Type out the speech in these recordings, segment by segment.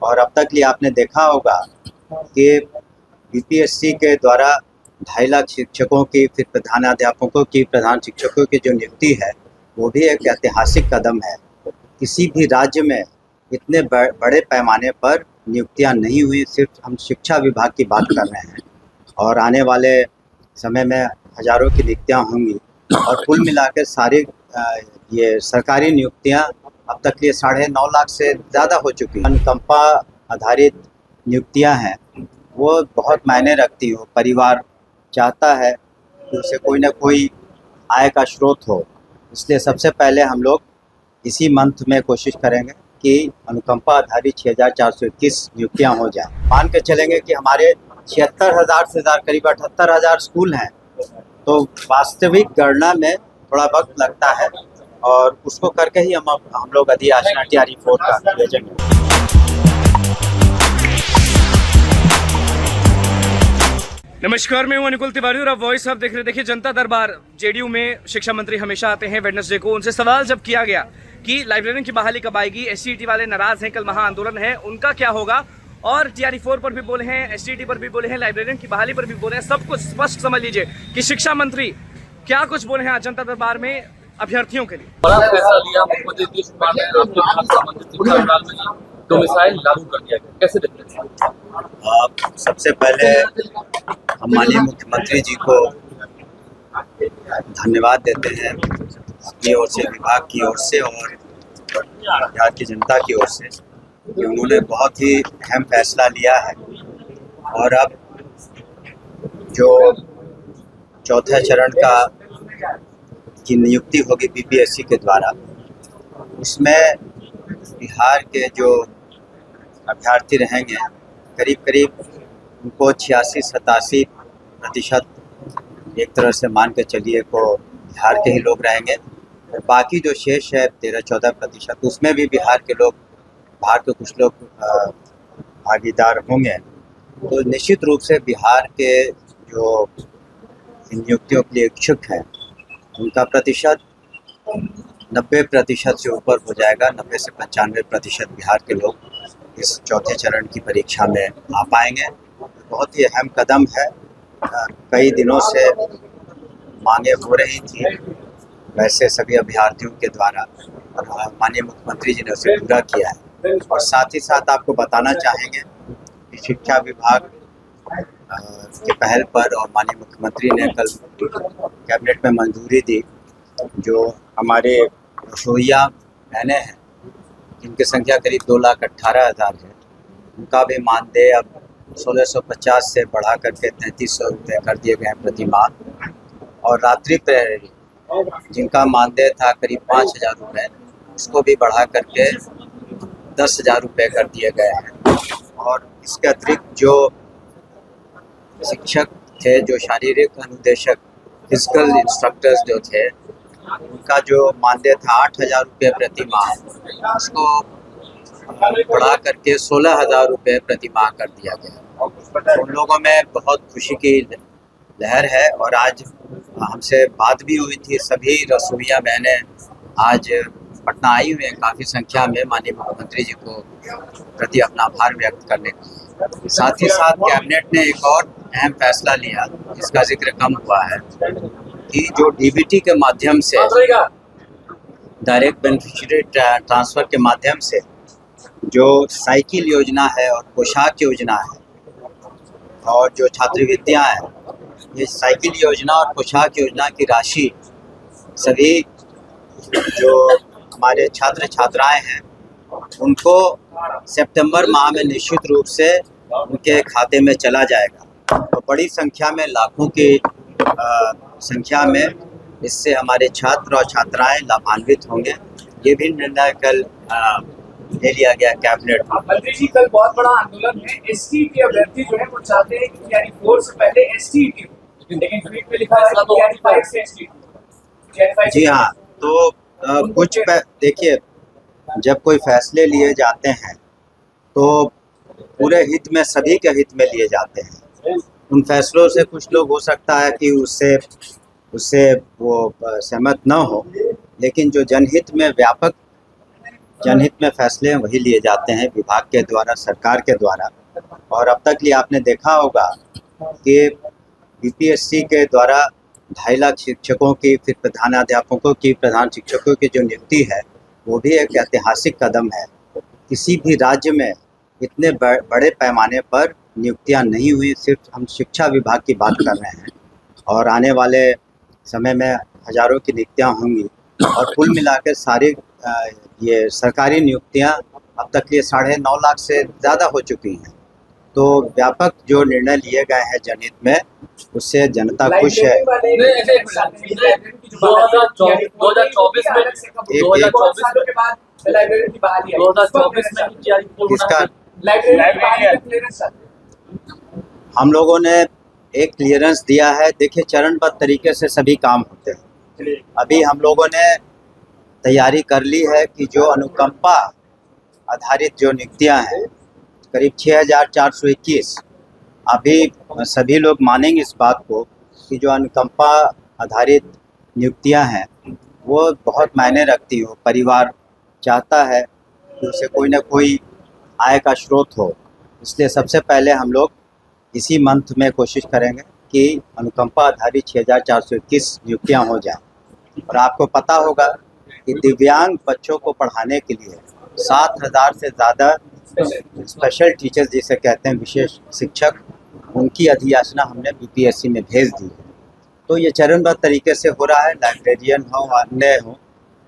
और अब तक लिए आपने देखा होगा कि बीपीएससी के द्वारा 2.5 लाख शिक्षकों की, फिर प्रधानाध्यापकों की, प्रधान शिक्षकों की जो नियुक्ति है वो भी एक ऐतिहासिक कदम है। किसी भी राज्य में इतने बड़े पैमाने पर नियुक्तियां नहीं हुई। सिर्फ हम शिक्षा विभाग की बात कर रहे हैं और आने वाले समय में हज़ारों की नियुक्तियां होंगी और कुल मिलाकर सारी ये सरकारी नियुक्तियां अब तक ये 9.5 लाख से ज़्यादा हो चुकी हैं। अनुकंपा आधारित नियुक्तियां हैं वो बहुत मायने रखती हो। परिवार चाहता है कि उसे कोई ना कोई आय का स्रोत हो, इसलिए सबसे पहले हम लोग इसी मंथ में कोशिश करेंगे कि अनुकंपा आधारित 6,421 नियुक्तियां हो जाएं। मान के चलेंगे कि हमारे 76,000 से करीब 78,000 स्कूल हैं, तो वास्तविक गणना में थोड़ा वक्त लगता है और उसको करके ही हम लोग अधिसूचना TRE-4 का भेजेंगे। नमस्कार, मैं हूं अनुकुल तिवारी और आप वॉइस ऑफ देख रहे। देखिए, जनता दरबार जेडीयू में शिक्षा मंत्री हमेशा आते हैं वेडनेसडे को। उनसे सवाल जब किया गया कि लाइब्रेरियन की बहाली कब आएगी, एससीईटी वाले नाराज हैं, कल महा आंदोलन है, उनका क्या होगा, और TRE-4 पर भी बोले हैं, एससीईटी पर भी बोले हैं, लाइब्रेरियन की बहाली पर भी बोले हैं। सब कुछ स्पष्ट समझ लीजिए कि शिक्षा मंत्री क्या कुछ बोले हैं आज जनता दरबार में अभ्यर्थियों के लिए। बड़ा फैसला लिया मुख्यमंत्री नीतीश कुमार ने, आपके विभाग संबंधित शिक्षा विभाग में डोमिसाइल लागू कर दिया गया, कैसे देखते हैं? सबसे पहले हम माननीय मुख्यमंत्री जी को धन्यवाद देते हैं अपनी ओर से, विभाग की ओर से और बिहार की जनता की ओर से कि उन्होंने बहुत ही अहम फैसला लिया है। और अब जो चौथे चरण का की नियुक्ति होगी बीपीएससी के द्वारा, उसमें बिहार के जो अभ्यर्थी रहेंगे करीब करीब उनको 86-87% एक तरह से मान के चलिए को बिहार के ही लोग रहेंगे और बाकी जो शेष है 13-14% उसमें भी बिहार के लोग, बाहर के कुछ लोग भागीदार होंगे। तो निश्चित रूप से बिहार के जो नियुक्तियों के लिए इच्छुक हैं उनका प्रतिशत 90% से ऊपर हो जाएगा। 90 से 95% बिहार के लोग इस चौथे चरण की परीक्षा में आ पाएंगे। बहुत ही अहम कदम है। कई दिनों से मांगे हो रही थी वैसे सभी अभ्यर्थियों के द्वारा और माननीय मुख्यमंत्री जी ने उसे पूरा किया है। और साथ ही साथ आपको बताना चाहेंगे कि शिक्षा विभाग के पहल पर और माननीय मुख्यमंत्री ने कल कैबिनेट में मंजूरी दी, जो हमारे रसोइया बहनें हैं जिनकी संख्या करीब 2,18,000 है, उनका भी मानदेय अब 1,650 से बढ़ा करके 3,300 रुपये कर दिए गए हैं प्रति माह। और रात्रि प्रहरी जिनका मानदेय था करीब 5,000 रुपये, उसको भी बढ़ा करके 10,000 रुपये कर दिए गए हैं। और इसके अतिरिक्त जो शिक्षक थे, जो शारीरिक अनुदेशक, फिजिकल इंस्ट्रक्टर्स जो थे, उनका जो मानदेय था 8,000 रुपये प्रति माह, उसको बढ़ा करके 16,000 रुपये प्रति माह कर दिया गया। उन लोगों में बहुत खुशी की लहर है। और आज हमसे बात भी हुई थी, सभी रसोइया बहनें आज पटना आई हुई हैं काफ़ी संख्या में माननीय मुख्यमंत्री जी को प्रति अपना आभार व्यक्त करने का। साथ ही साथ कैबिनेट ने एक और अहम फैसला लिया जिसका जिक्र कम हुआ है कि जो डीबीटी के माध्यम से, डायरेक्ट बेनिफिशियरी ट्रांसफ़र के माध्यम से जो साइकिल योजना है और पोशाक योजना है और जो छात्रवृत्तियाँ हैं, ये साइकिल योजना और पोशाक योजना की राशि सभी जो हमारे छात्र छात्राएं हैं उनको सितंबर माह में निश्चित रूप से उनके खाते में चला जाएगा। तो बड़ी संख्या में, लाखों की संख्या में इससे हमारे छात्र और छात्राएं लाभान्वित होंगे। ये भी निर्णय कल ले लिया गया कैबिनेट में। मंत्री जी, कल बहुत बड़ा आंदोलन है। एसटीईटी अभ्यर्थी जो है वो चाहते हैं कि TRE-4 से पहले एसटीईटी, लेकिन ट्वीट पे लिखा है TRE-5 से एसटीईटी। जी हाँ, तो कुछ देखिए, जब कोई फैसले लिए जाते हैं तो पूरे हित में, सभी के हित में लिए जाते हैं। उन फैसलों से कुछ लोग हो सकता है कि उससे वो सहमत न हो, लेकिन जो जनहित में व्यापक जनहित में फैसले वही लिए जाते हैं विभाग के द्वारा, सरकार के द्वारा। और अब तक लिए आपने देखा होगा कि बीपीएससी के द्वारा 2.5 लाख शिक्षकों की, फिर प्रधानाध्यापकों की, प्रधान शिक्षकों की जो नियुक्ति है वो भी एक ऐतिहासिक कदम है। किसी भी राज्य में इतने बड़े पैमाने पर नियुक्तियां नहीं हुई। सिर्फ हम शिक्षा विभाग की बात कर रहे हैं और आने वाले समय में हजारों की नियुक्तियां होंगी। और कुल मिलाकर सारी ये सरकारी नियुक्तियां अब तक ये 9.5 लाख से ज़्यादा हो चुकी हैं। तो व्यापक जो निर्णय लिए गए हैं जनहित में, उससे जनता खुश है। 2024 हम लोगों ने एक क्लियरेंस दिया है। देखिए, चरणबद्ध तरीके से सभी काम होते हैं। अभी हम लोगों ने तैयारी कर ली है कि जो अनुकंपा आधारित जो नियुक्तियां हैं, करीब 6421, अभी सभी लोग मानेंगे इस बात को कि जो अनुकंपा आधारित नियुक्तियां हैं वो बहुत मायने रखती हो। परिवार चाहता है कि उसे कोई ना कोई आय का स्रोत हो, इसलिए सबसे पहले हम लोग इसी मंथ में कोशिश करेंगे कि अनुकंपा आधारित 6421 नियुक्तियां हो जाएं। और आपको पता होगा कि दिव्यांग बच्चों को पढ़ाने के लिए 7000 से ज़्यादा स्पेशल टीचर्स जिसे कहते हैं, विशेष शिक्षक, उनकी अधियाचना हमने बीपीएससी में भेज दी है। तो ये चरणबद्ध तरीके से हो रहा है। लाइब्रेरियन हो, अन्य हो,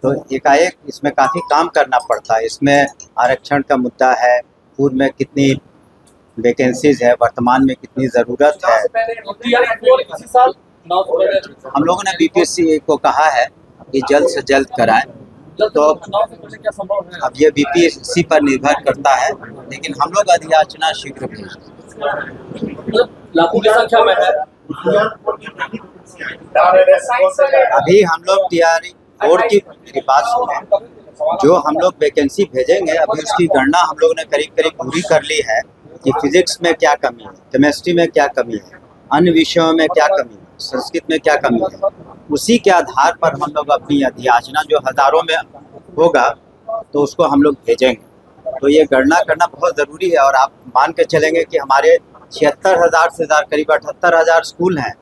तो एकाएक इसमें काफ़ी काम करना पड़ता है। इसमें आरक्षण का मुद्दा है, पूर्व में कितनी वैकेंसीज है, वर्तमान में कितनी ज़रूरत है। हम लोगों ने बीपीएससी को कहा है कि जल्द से जल्द कराएं। तो अब ये बीपीएससी पर निर्भर करता है, लेकिन हम लोग अधियाचना शीघ्र भेजेंगे। लाखों की संख्या में है। अभी हम लोग TR4 की मेरी बात सुने, जो हम लोग वैकेंसी भेजेंगे अभी उसकी गणना हम लोग ने करीब करीब पूरी कर ली है कि फिजिक्स में क्या कमी है, केमिस्ट्री में क्या कमी है, अन्य विषयों में क्या कमी है, संस्कृत में क्या कमी है। उसी के आधार पर हम लोग अपनी अधियाचना जो हज़ारों में होगा तो उसको हम लोग भेजेंगे। तो ये गणना करना बहुत ज़रूरी है। और आप मान के चलेंगे कि हमारे 76,000 से ज़्यादा, करीब 78,000 स्कूल हैं।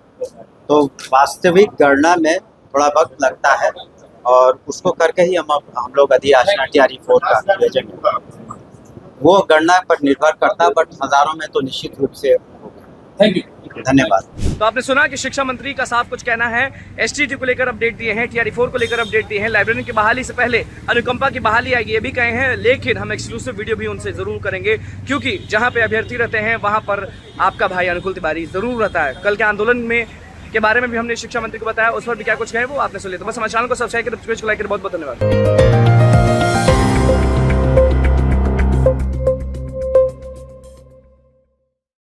तो वास्तविक गणना में थोड़ा वक्त लगता है और उसको करके ही हम लोग अधियाचना TR4 का भेजेंगे। वो गणना पर निर्भर करता है, बट हज़ारों में तो निश्चित रूप से होगा। थैंक यू, धन्यवाद। तो आपने सुना कि शिक्षा मंत्री का साफ कुछ कहना है। एसटीटी को लेकर अपडेट दिए हैं, TR4 को लेकर अपडेट दिए हैं, लाइब्रेरियन की बहाली से पहले अनुकंपा की बहाली आएगी ये भी कहे हैं। लेकिन हम एक्सक्लूसिव वीडियो भी उनसे जरूर करेंगे, क्योंकि जहां पे अभ्यर्थी रहते हैं वहां पर आपका भाई अनुकूल तिवारी जरूर रहता है। कल के आंदोलन में के बारे में भी हमने शिक्षा मंत्री को बताया, उस पर भी क्या कुछ कहे वो आपने सुन लिया। तो बस हमारे चैनल को सब्सक्राइब करें, बहुत बहुत धन्यवाद।